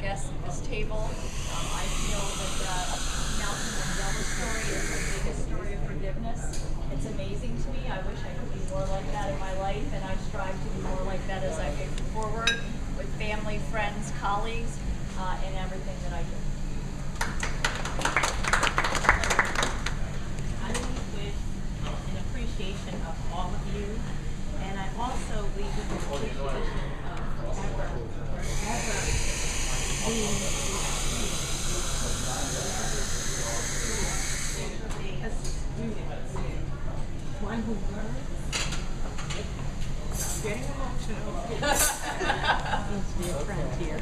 guests at this table. I feel that Nelson Mandela's story is the biggest story of forgiveness. It's amazing to me. I wish I could be more like that in my life, and I strive to be more like that as I move forward with family, friends, colleagues, and everything that I do. I leave with an appreciation of all of you, and I also leave with an appreciation of forever being a student, one who learns. I'm getting emotional. Dear friend here.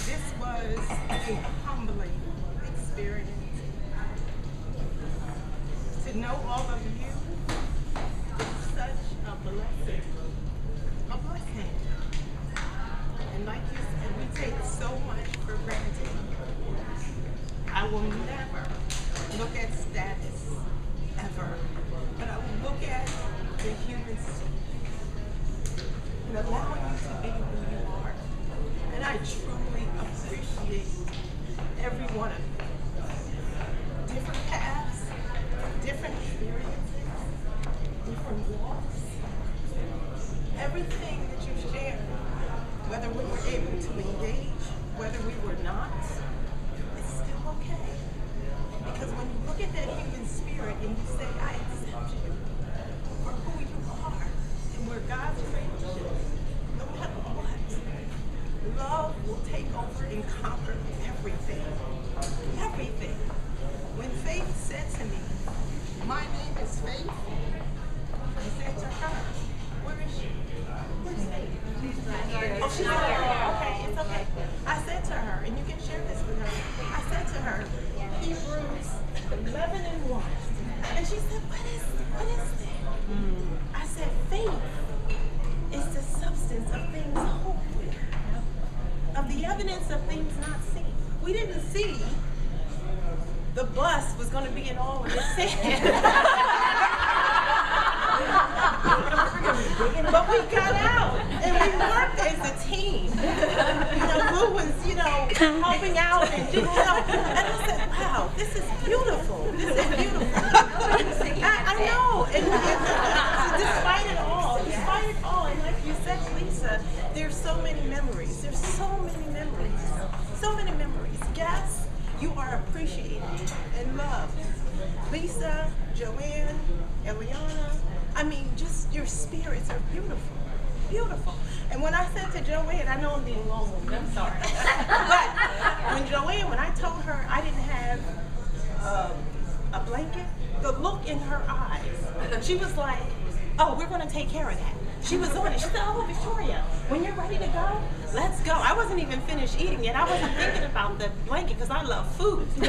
This was a humbling experience. To know all of you is such a blessing. A blessing. And like you said, we take so much for granted. I will never look at status ever, but I will look at the human soul and allow you to be who you are. And I truly appreciate every one of you. Different paths, different experiences, different walks. Everything that you shared, whether we were able to engage, whether we were not, it's still okay. Because when you look at that human spirit and you say, I accept you for who you are and where God's created you, no matter what, love will take over and conquer everything. Everything. When Faith said to me, my name is Faith, I said to her, where is she? Where's Faith? She's not here. Oh, she's not here. Okay, it's okay. I said to her, and you can share this with her, I said to her, Hebrews 11:1. And she said, what is that? I said, faith is the substance of things hoped for, of the evidence of things not seen. We didn't see the bus was going to be in all of this sand. But we got out and we worked as a team. Lou was, helping out and and I said, wow, this is beautiful. This is beautiful. I know. And despite it all, and like you said, Lisa, there's so many memories. There's so many memories. So many memories. Guests, you are appreciated and loved. Lisa, Joanne, Eliana, just your spirits are beautiful. Beautiful. And when I said to Joanne, I know I'm being long, I'm sorry. But when I told her I didn't have a blanket, the look in her eyes, she was like, oh, we're going to take care of that. She was on it. She said, oh, Victoria, when you're ready to go, let's go. I wasn't even finished eating yet. I wasn't thinking about the blanket because I love food. I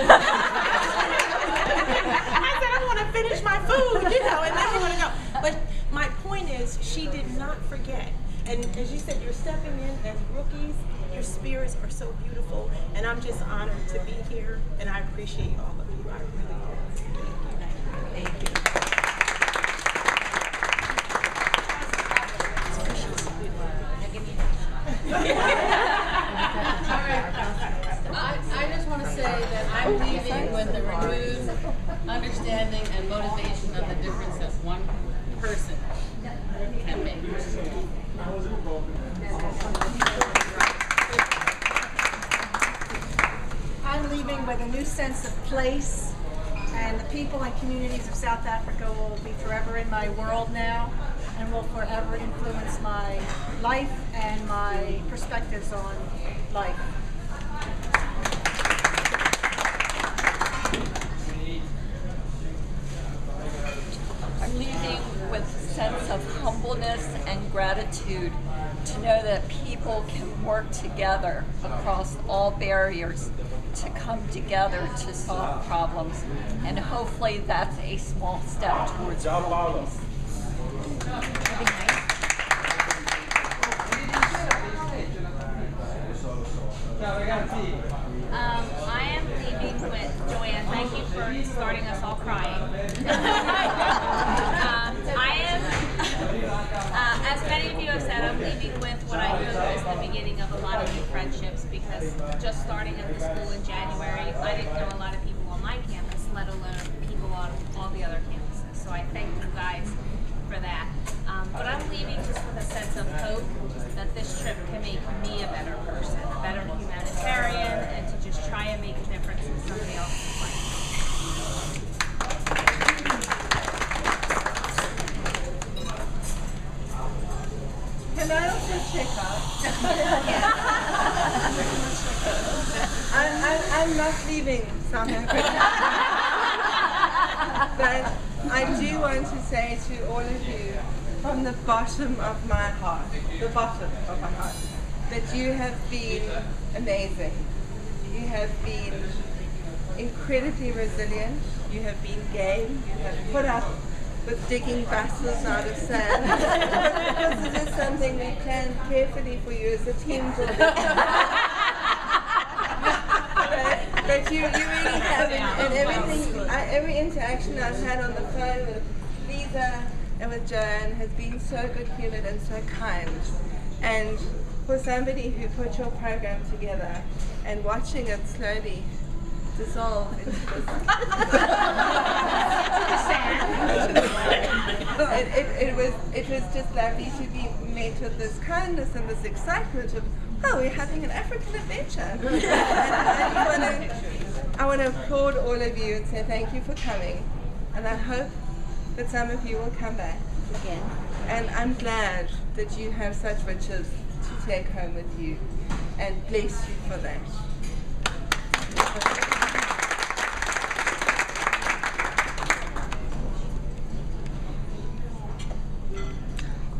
said, I want to finish my food, and then we're going to go. But my point is, she did not forget. And as you said, you're stepping in as rookies. Your spirits are so beautiful, and I'm just honored to be here, and I appreciate all of you. I really do. Thank you. I just want to say that I'm leaving with a renewed understanding and motivation of the difference that one person can make. I'm leaving with a new sense of place, and the people and communities of South Africa will be forever in my world now and will forever influence my life and my perspectives on life. I'm leaving with a sense of humbleness and gratitude to know that people can work together across all barriers to come together to solve problems, and hopefully that's a small step towards world peace. I am leaving with Joanne. Thank you for starting us all crying. I am, as many of you have said, I'm leaving with what I hope is the beginning of a lot of new friendships, because just starting at the school in January, I didn't know a lot of people on my campus, let alone people on all the other campuses. So I thank you guys for that. But I'm leaving just with a sense of hope that this trip can make me a better person, a better humanitarian, and to just try and make a difference in somebody else's life. Can I also check out? I'm not leaving South Africa. But I do want to say to all of you, from the bottom of my heart, that you have been amazing. You have been incredibly resilient. You have been game. You have put up with digging vessels out of sand. Because this is something we planned carefully for you as a team building. But you really have, and everything, every interaction I've had on the phone with Lisa and with Joanne has been so good-humored and so kind. And for somebody who put your program together and watching it slowly dissolve into this, it was just lovely to be met with this kindness and this excitement of, oh, we're having an African adventure. And I want to applaud all of you and say thank you for coming. And I hope that some of you will come back again. And I'm glad that you have such riches to take home with you. And bless you for that.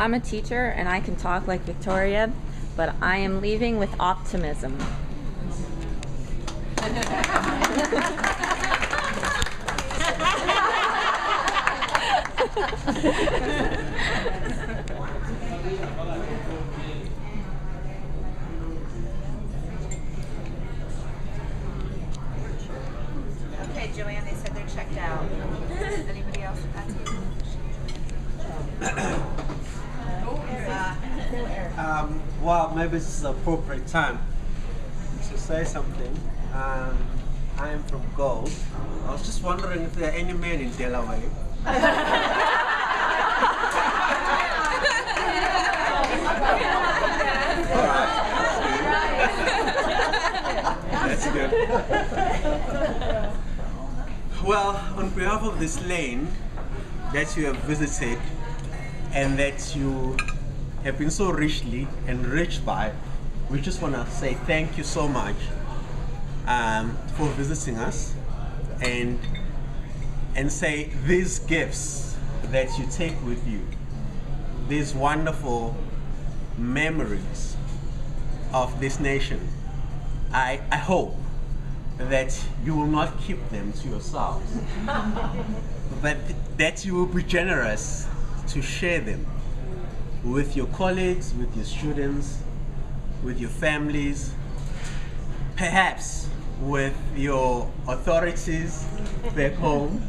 I'm a teacher and I can talk like Victoria, but I am leaving with optimism. Okay, Joanne, they said they're checked out. Anybody else? Well, maybe this is the appropriate time to say something. I am from Gold. I was just wondering if there are any men in Delaware. That's good. Well, on behalf of this lane that you have visited and that you have been so richly enriched by, we just want to say thank you so much for visiting us, and say these gifts that you take with you, these wonderful memories of this nation, I hope that you will not keep them to yourselves, but that you will be generous to share them with your colleagues, with your students, with your families, perhaps with your authorities back home,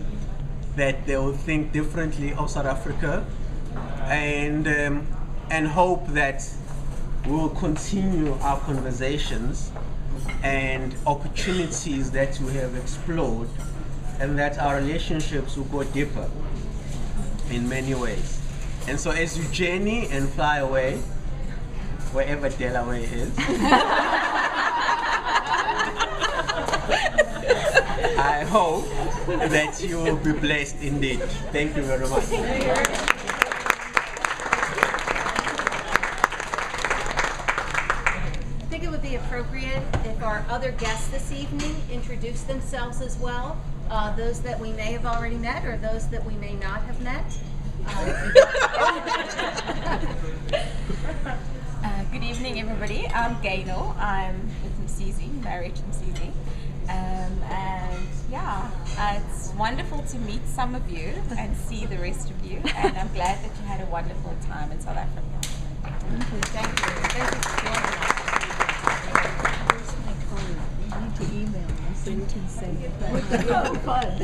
that they will think differently of South Africa, and hope that we will continue our conversations and opportunities that we have explored, and that our relationships will go deeper in many ways. And so as you journey and fly away, wherever Delaware is, I hope that you will be blessed indeed. Thank you very much. I think it would be appropriate if our other guests this evening introduce themselves as well, those that we may have already met or those that we may not have met. Good evening, everybody. I'm Gaynor. I'm with Msizi, married to Msizi. And yeah, it's wonderful to meet some of you and see the rest of you. And I'm glad that you had a wonderful time in South Africa. Thank you. Thank you for joining us.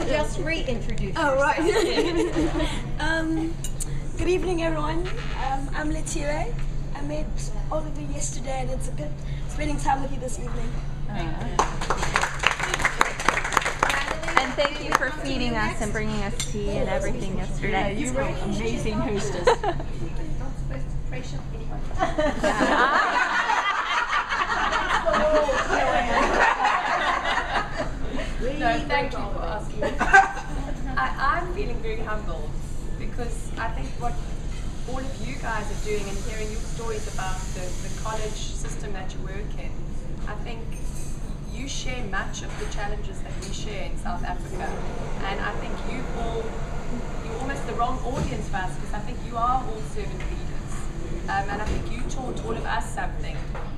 Just reintroduce yourself. Right. Good evening, everyone. I'm Letile. I met all of you yesterday, and it's a good spending time with you this evening. And thank you for feeding us and bringing us tea and everything yesterday. You were an amazing hostess. No, thank you for asking. I'm feeling very humbled because I think what all of you guys are doing and hearing your stories about the college system that you work in, I think you share much of the challenges that we share in South Africa. And I think you're almost the wrong audience for us because I think you are all servant leaders. And I think you taught all of us something.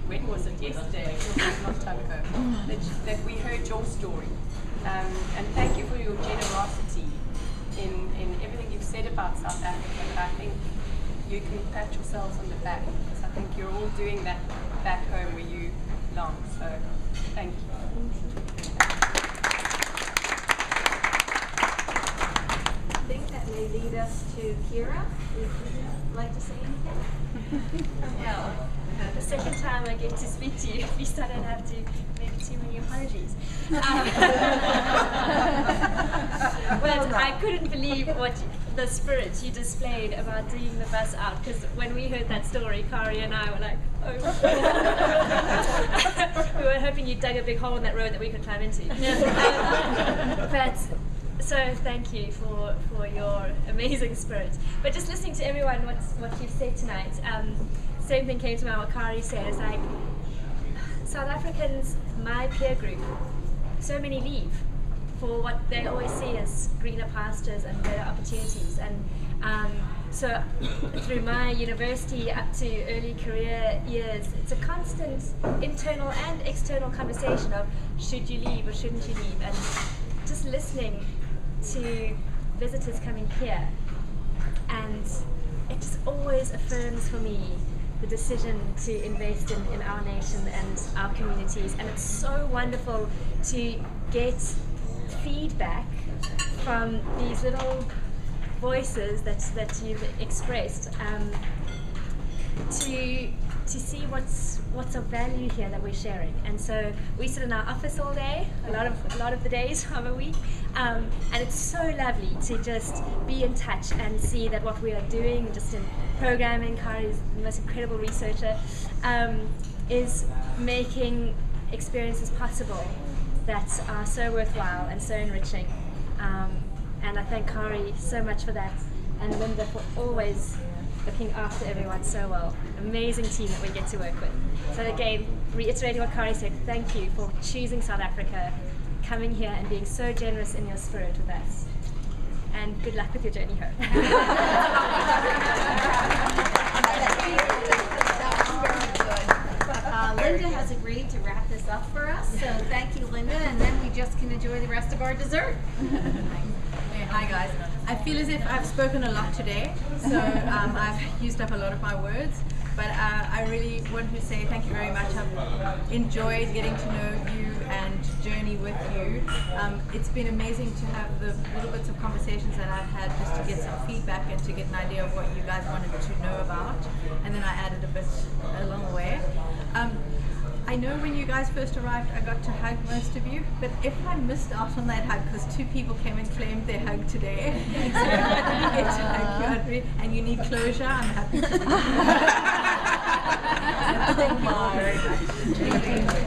When was it? Yesterday, it was a long time ago, that we heard your story. And thank you for your generosity in everything you've said about South Africa. But I think you can pat yourselves on the back because I think you're all doing that back home where you belong. So thank you. I think that may lead us to Kira. Would you like to say anything? Well, the second time I get to speak to you, at least I don't have to make too many apologies. But I couldn't believe the spirit you displayed about digging the bus out, because when we heard that story, Kari and I were like, oh. We were hoping you dug a big hole in that road that we could climb into. But so thank you for your amazing spirit. But just listening to everyone, what you've said tonight, same thing came to mind what Kari said. It's like South Africans, my peer group, so many leave for what they always see as greener pastures and better opportunities. And so through my university up to early career years, it's a constant internal and external conversation of should you leave or shouldn't you leave, and just listening to visitors coming here, and it just always affirms for me the decision to invest in our nation and our communities. And it's so wonderful to get feedback from these little voices that you've expressed, to see what's of value here that we're sharing. And so we sit in our office all day, a lot of the days of a week, and it's so lovely to just be in touch and see that what we are doing just in programming, Kari is the most incredible researcher, is making experiences possible that are so worthwhile and so enriching. And I thank Kari so much for that, and Linda for always looking after everyone so well. Amazing team that we get to work with. So again, reiterating what Kari said, thank you for choosing South Africa, coming here and being so generous in your spirit with us. And good luck with your journey home. Linda has agreed to wrap this up for us, so thank you, Linda, and then we just can enjoy the rest of our dessert. Hi guys. I feel as if I've spoken a lot today, so I've used up a lot of my words, but I really want to say thank you very much. I've enjoyed getting to know you and journey with you. It's been amazing to have the little bits of conversations that I've had just to get some feedback and to get an idea of what you guys wanted to know about, and then I added a bit along the way. I know when you guys first arrived I got to hug most of you, but if I missed out on that hug because 2 people came and claimed their hug today, so if I didn't get to hug you and you need closure, I'm happy to do that. Thank you all very much.